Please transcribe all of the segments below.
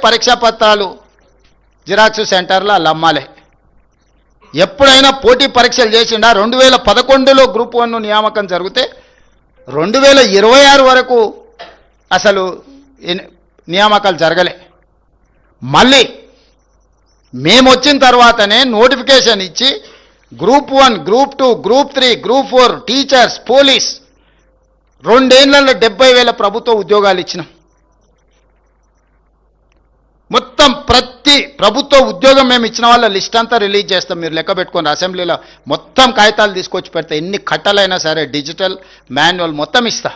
పరీక్షా పత్రాలు జిరాక్స్ సెంటర్లో వాళ్ళు అమ్మాలి. ఎప్పుడైనా పోటీ పరీక్షలు చేసిండా? 2011లో గ్రూప్ 1 నియామకం జరిగితే 2026 వరకు అసలు నియామకాలు జరగలే. మళ్ళీ మేము వచ్చిన తర్వాతనే నోటిఫికేషన్ ఇచ్చి group 1, group 2, group 3, group 4 teachers, police 2 ఏళ్లలో 70,000 ప్రభుత్వ ఉద్యోగాలు ఇచ్చినాం. మొత్తం ప్రతి ప్రభుత్వ ఉద్యోగం మేము ఇచ్చిన వాళ్ళ లిస్ట్ అంతా రిలీజ్ చేస్తాం. మీరు లెక్క పెట్టుకొని అసెంబ్లీలో మొత్తం కాగితాలు తీసుకొచ్చి పెడితే ఎన్ని కట్టలైనా సరే డిజిటల్ మాన్యువల్ మొత్తం ఇస్తా.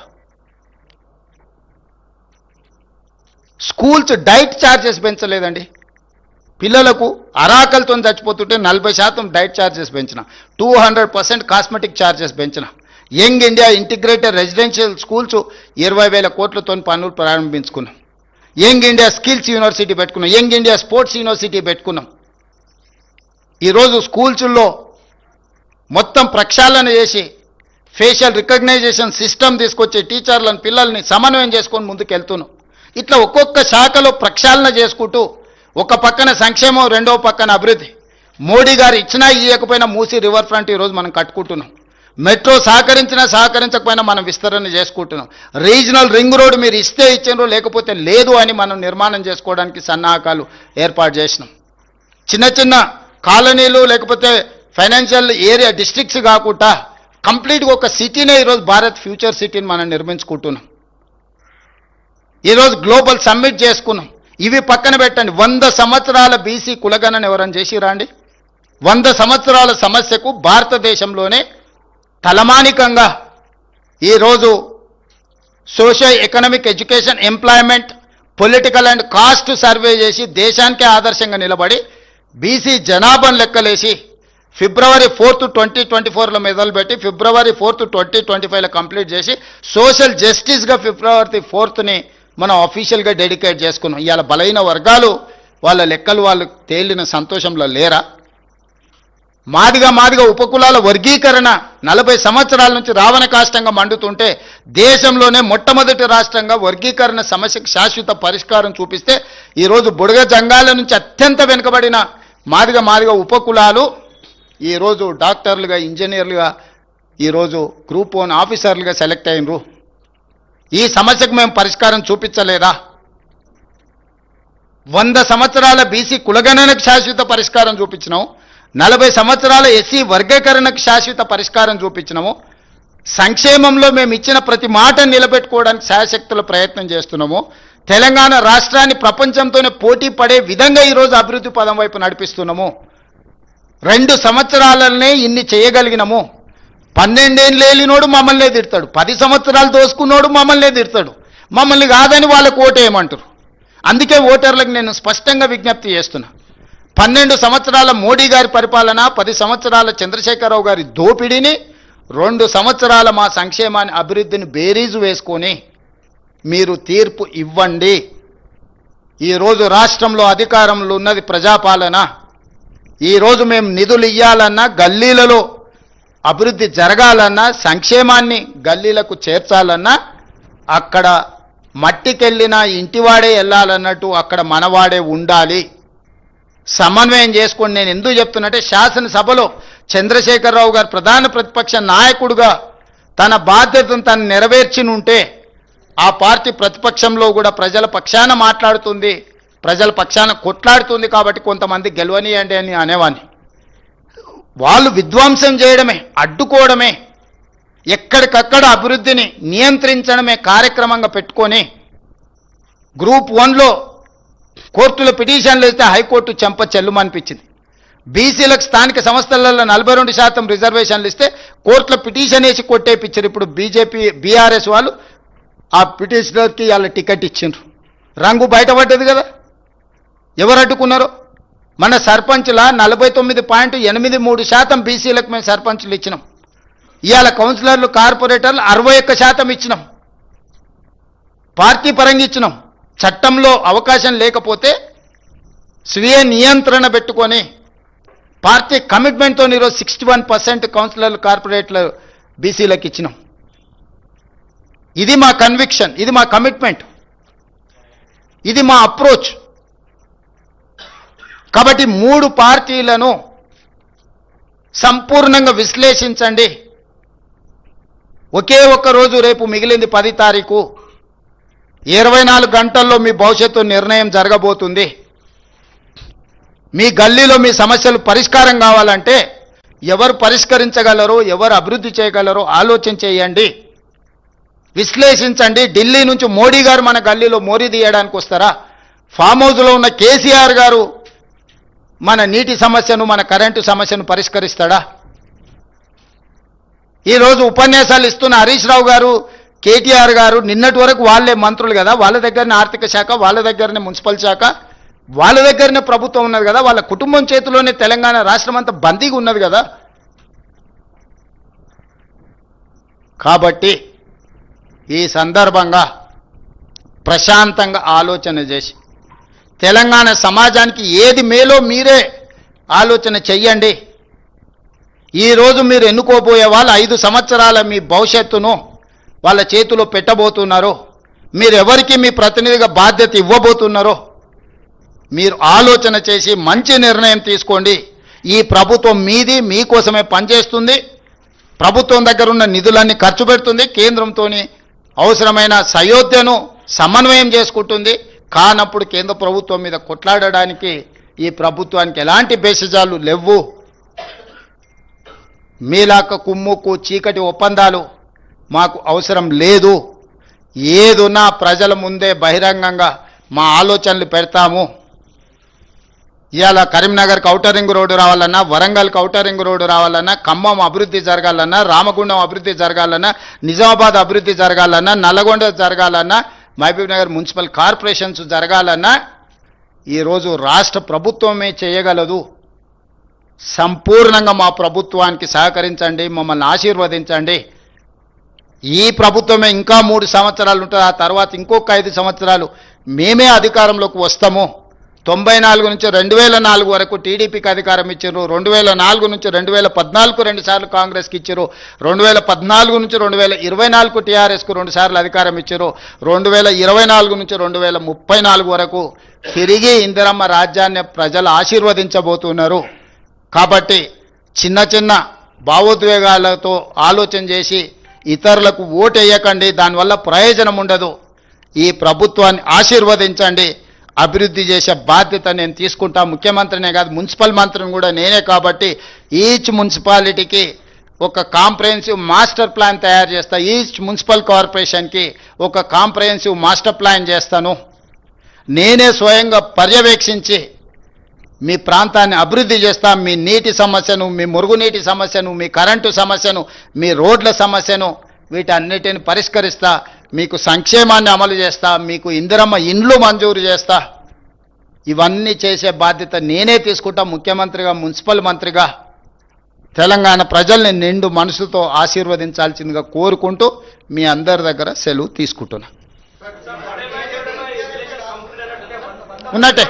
స్కూల్స్ డైట్ ఛార్జెస్ పెంచలేదండి. పిల్లలకు అరాకలతో చచ్చిపోతుంటే 40% డైట్ ఛార్జెస్ పెంచిన, 200% కాస్మెటిక్ ఛార్జెస్ పెంచిన. Young India integrated residential schools 20,000 కోట్లతో పనులు ప్రారంభించుకున్నాం. యంగ్ ఇండియా స్కిల్స్ యూనివర్సిటీ పెట్టుకున్నాం. యంగ్ ఇండియా స్పోర్ట్స్ యూనివర్సిటీ పెట్టుకున్నాం. ఈరోజు స్కూల్స్లో మొత్తం ప్రక్షాళన చేసి ఫేషియల్ రికగ్నైజేషన్ సిస్టమ్ తీసుకొచ్చి టీచర్లను పిల్లల్ని సమన్వయం చేసుకొని ముందుకెళ్తున్నాం. ఇట్లా ఒక్కొక్క శాఖలో ప్రక్షాళన చేసుకుంటూ ఒక పక్కన సంక్షేమం, రెండో పక్కన అభివృద్ధి. మోడీ గారు ఇచ్చినా ఇవ్వకపోయినా మూసి రివర్ ఫ్రంట్ ఈరోజు మనం కట్టుకుంటున్నాం. మెట్రో సహకరించినా సహకరించకపోయినా మనం విస్తరణ చేసుకుంటున్నాం. రీజనల్ రింగ్ రోడ్ మీరు ఇస్తే ఇచ్చిండ్రు, లేకపోతే లేదు అని మనం నిర్మాణం చేసుకోవడానికి సన్నాహకాలు ఏర్పాటు చేసినాం. చిన్న చిన్న కాలనీలు లేకపోతే ఫైనాన్షియల్ ఏరియా డిస్ట్రిక్ట్స్ కాకుండా కంప్లీట్గా ఒక సిటీనే ఈరోజు భారత్ ఫ్యూచర్ సిటీని మనం నిర్మించుకుంటున్నాం. ఈరోజు గ్లోబల్ సమ్మిట్ చేసుకున్నాం. ఇవి పక్కన పెట్టండి. 100 సంవత్సరాల బీసీ కులగణన ఎవరైనా చేసిరా అండి? 100 సంవత్సరాల సమస్యకు భారతదేశంలోనే తలమానికంగా ఈరోజు socio economic education, employment, political and caste survey చేసి దేశానికే ఆదర్శంగా నిలబడి బీసీ జనాభాను లెక్కలేసి ఫిబ్రవరి 4, 2024లో మొదలుపెట్టి ఫిబ్రవరి 4, 2025లో కంప్లీట్ చేసి సోషల్ జస్టిస్గా ఫిబ్రవరి 4ని మనం అఫీషియల్గా డెడికేట్ చేసుకున్నాం. ఇవాళ బలైన వర్గాలు వాళ్ళ లెక్కలు వాళ్ళు తేలిన సంతోషంలో లేరా? మాదిగా ఉపకులాల వర్గీకరణ 40 సంవత్సరాల నుంచి రావణ కాష్టంగా మండుతుంటే దేశంలోనే మొట్టమొదటి రాష్ట్రంగా వర్గీకరణ సమస్యకు శాశ్వత పరిష్కారం చూపిస్తే ఈరోజు బుడగ జంగాల నుంచి అత్యంత వెనుకబడిన మాదిగా ఉపకులాలు ఈరోజు డాక్టర్లుగా, ఇంజనీర్లుగా, ఈరోజు గ్రూప్ 1 ఆఫీసర్లుగా సెలెక్ట్ అయినరు. ఈ సమస్యకు మేము పరిష్కారం చూపించలేదా? 100 సంవత్సరాల బీసీ కులగణనకు శాశ్వత పరిష్కారం చూపించినాము. 40 సంవత్సరాల ఎస్సీ వర్గీకరణకు శాశ్వత పరిష్కారం చూపించినాము. సంక్షేమంలో మేము ఇచ్చిన ప్రతి మాట నిలబెట్టుకోవడానికి శాయశక్తుల ప్రయత్నం చేస్తున్నాము. తెలంగాణ రాష్ట్రాన్ని ప్రపంచంతోనే పోటీ పడే విధంగా ఈరోజు అభివృద్ధి పదం వైపు నడిపిస్తున్నాము. 2 సంవత్సరాలనే ఇన్ని చేయగలిగినాము. 12 ఏళ్ళు లేలినోడు మమ్మల్నే తిడతాడు, 10 సంవత్సరాలు దోసుకున్నోడు మమ్మల్నే తిడతాడు. మమ్మల్ని కాదని వాళ్ళకు ఓటేయమంటారు. అందుకే ఓటర్లకు నేను స్పష్టంగా విజ్ఞప్తి చేస్తున్నా. 12 సంవత్సరాల మోడీ గారి పరిపాలన, 10 సంవత్సరాల చంద్రశేఖరరావు గారి దోపిడీని, 2 సంవత్సరాల మా సంక్షేమాన్ని, అభివృద్ధిని బేరీజు వేసుకొని మీరు తీర్పు ఇవ్వండి. ఈరోజు రాష్ట్రంలో అధికారంలో ఉన్నది ప్రజాపాలన. ఈరోజు మేము నిధులు ఇవ్వాలన్నా, గల్లీలలో అభివృద్ధి జరగాలన్నా, సంక్షేమాన్ని గల్లీలకు చేర్చాలన్నా అక్కడ మట్టికెళ్ళినా ఇంటివాడే వెళ్ళాలన్నట్టు అక్కడ మనవాడే ఉండాలి. సమన్వయం చేసుకొని నేను ఎందుకు చెప్తున్నట్టే, శాసనసభలో చంద్రశేఖరరావు గారు ప్రధాన ప్రతిపక్ష నాయకుడుగా తన బాధ్యతను తను నెరవేర్చి ఉంటే ఆ పార్టీ ప్రతిపక్షంలో కూడా ప్రజల పక్షాన మాట్లాడుతుంది, ప్రజల పక్షాన కొట్లాడుతుంది. కాబట్టి కొంతమంది గెలవనియండి అని అనేవాడిని. వాళ్ళు విధ్వంసం చేయడమే, అడ్డుకోవడమే, ఎక్కడికక్కడ అభివృద్ధిని నియంత్రించడమే కార్యక్రమంగా పెట్టుకొని గ్రూప్ 1లో కోర్టులో పిటిషన్లు ఇస్తే హైకోర్టు చెంప చెల్లుమనిపించింది. బీసీలకు స్థానిక సంస్థలలో 42% రిజర్వేషన్లు ఇస్తే కోర్టులో పిటిషన్ వేసి కొట్టేపించారు. ఇప్పుడు బీజేపీ, బీఆర్ఎస్ వాళ్ళు ఆ పిటిషనర్కి వాళ్ళ టికెట్ ఇచ్చిండ్రు. రంగు బయటపడ్డది కదా, ఎవరు అడ్డుకున్నారో. మన సర్పంచ్ల 49.83% బీసీలకు మేము సర్పంచ్లు ఇచ్చినాం. ఇవాళ కౌన్సిలర్లు, కార్పొరేటర్లు 61% ఇచ్చినాం. పార్టీ పరంగా ఇచ్చినాం. చట్టంలో అవకాశం లేకపోతే స్వీయ నియంత్రణ పెట్టుకొని పార్టీ కమిట్మెంట్తో ఈరోజు 61% కౌన్సిలర్లు, కార్పొరేటర్లు బీసీలకు ఇచ్చినాం. ఇది మా కన్విక్షన్, ఇది మా కమిట్మెంట్, ఇది మా అప్రోచ్. కాబట్టి 3 పార్టీలను సంపూర్ణంగా విశ్లేషించండి. ఒకే ఒక్క రోజు, రేపు మిగిలింది 10 తారీఖు. 24 గంటల్లో మీ భవిష్యత్తు నిర్ణయం జరగబోతుంది. మీ గల్లీలో మీ సమస్యలు పరిష్కారం కావాలంటే ఎవరు పరిష్కరించగలరో, ఎవరు అభివృద్ధి చేయగలరో ఆలోచన చేయండి, విశ్లేషించండి. ఢిల్లీ నుంచి మోడీ గారు మన గల్లీలో మోరీ తీయడానికి వస్తారా? ఫామ్ హౌస్లో ఉన్న కేసీఆర్ గారు మన నీటి సమస్యను, మన కరెంటు సమస్యను పరిష్కరిస్తాడా? ఈరోజు ఉపన్యాసాలు ఇస్తున్న హరీష్ రావు గారు, కేటీఆర్ గారు నిన్నటి వరకు వాళ్ళే మంత్రులు కదా, వాళ్ళ దగ్గరనే ఆర్థిక శాఖ, వాళ్ళ దగ్గరనే మున్సిపల్ శాఖ, వాళ్ళ దగ్గరనే ప్రభుత్వం ఉన్నది కదా, వాళ్ళ కుటుంబం చేతిలోనే తెలంగాణ రాష్ట్రం అంతా బందీగా ఉన్నది కదా. కాబట్టి ఈ సందర్భంగా ప్రశాంతంగా ఆలోచన చేసి తెలంగాణ సమాజానికి ఏది మేలో మీరే ఆలోచన చెయ్యండి. ఈరోజు మీరు ఎన్నుకోబోయే వాళ్ళు 5 సంవత్సరాల మీ భవిష్యత్తును వాళ్ళ చేతిలో పెట్టబోతున్నారో, మీరు ఎవరికి మీ ప్రతినిధిగా బాధ్యత ఇవ్వబోతున్నారో మీరు ఆలోచన చేసి మంచి నిర్ణయం తీసుకోండి. ఈ ప్రభుత్వం మీది, మీకోసమే పనిచేస్తుంది. ప్రభుత్వం దగ్గర ఉన్న నిధులన్నీ ఖర్చు పెడుతుంది, కేంద్రంతో అవసరమైన సయోధ్యను సమన్వయం చేసుకుంటుంది. కానప్పుడు కేంద్ర ప్రభుత్వం మీద కొట్లాడడానికి ఈ ప్రభుత్వానికి ఎలాంటి బేసిజాలు లేవు. మీలాక కుమ్ముకు చీకటి ఒప్పందాలు మాకు అవసరం లేదు. ఏదున్నా ప్రజల ముందే బహిరంగంగా మా ఆలోచనలు పెడతాము. ఇవాళ కరీంనగర్కి ఔటర్ రింగ్ రోడ్డు రావాలన్నా, వరంగల్కి ఔటర్ రింగ్ రోడ్డు రావాలన్నా, ఖమ్మం అభివృద్ధి జరగాలన్నా, రామగుండం అభివృద్ధి జరగాలన్నా, నిజామాబాద్ అభివృద్ధి జరగాలన్నా, నల్లగొండ జరగాలన్నా, మహబూబ్ నగర్ మున్సిపల్ కార్పొరేషన్స్ జరగాలన్నా ఈరోజు రాష్ట్ర ప్రభుత్వమే చేయగలదు. సంపూర్ణంగా మా ప్రభుత్వానికి సహకరించండి, మమ్మల్ని ఆశీర్వదించండి. ఈ ప్రభుత్వమే ఇంకా 3 సంవత్సరాలు ఉంటుంది, ఆ తర్వాత ఇంకొక 5 సంవత్సరాలు మేమే అధికారంలోకి వస్తాము. 94 నుంచి 2004 వరకు టీడీపీకి అధికారం ఇచ్చారు. 2004 నుంచి 2014 2 సార్లు కాంగ్రెస్కి ఇచ్చారు. 2014 నుంచి 2024 టీఆర్ఎస్కు 2 సార్లు అధికారం ఇచ్చారు. 2024 నుంచి 2034 వరకు తిరిగి ఇందిరమ్మ రాజ్యాన్ని ప్రజలు ఆశీర్వదించబోతున్నారు. కాబట్టి చిన్న చిన్న భావోద్వేగాలతో ఆలోచన చేసి ఇతరులకు ఓటు వేయకండి, దానివల్ల ప్రయోజనం ఉండదు. ఈ ప్రభుత్వాన్ని ఆశీర్వదించండి, అభివృద్ధి చేసే బాధ్యత నేను తీసుకుంటా. ముఖ్యమంత్రినే కాదు, మున్సిపల్ మంత్రిని కూడా నేనే. కాబట్టి ఈచ్ మున్సిపాలిటీకి ఒక కాంప్రహెన్సివ్ మాస్టర్ ప్లాన్ తయారు చేస్తా. ఈచ్ మున్సిపల్ కార్పొరేషన్కి ఒక కాంప్రహెన్సివ్ మాస్టర్ ప్లాన్ చేస్తాను. నేనే స్వయంగా పర్యవేక్షించి మీ ప్రాంతాన్ని అభివృద్ధి చేస్తా. మీ నీటి సమస్యను, మీ మురుగునీటి సమస్యను, మీ కరెంటు సమస్యను, మీ రోడ్ల సమస్యను, వీటన్నిటిని పరిష్కరిస్తా. మీకు సంక్షేమాన్ని అమలు చేస్తా, మీకు ఇందిరమ్మ ఇండ్లు మంజూరు చేస్తా. ఇవన్నీ చేసే బాధ్యత నేనే తీసుకుంటా. ముఖ్యమంత్రిగా, మున్సిపల్ మంత్రిగా తెలంగాణ ప్రజల్ని నిండు మనసుతో ఆశీర్వదించాల్సిందిగా కోరుకుంటూ మీ అందరి దగ్గర సెలవు తీసుకుంటున్నా. ఉన్నట్టే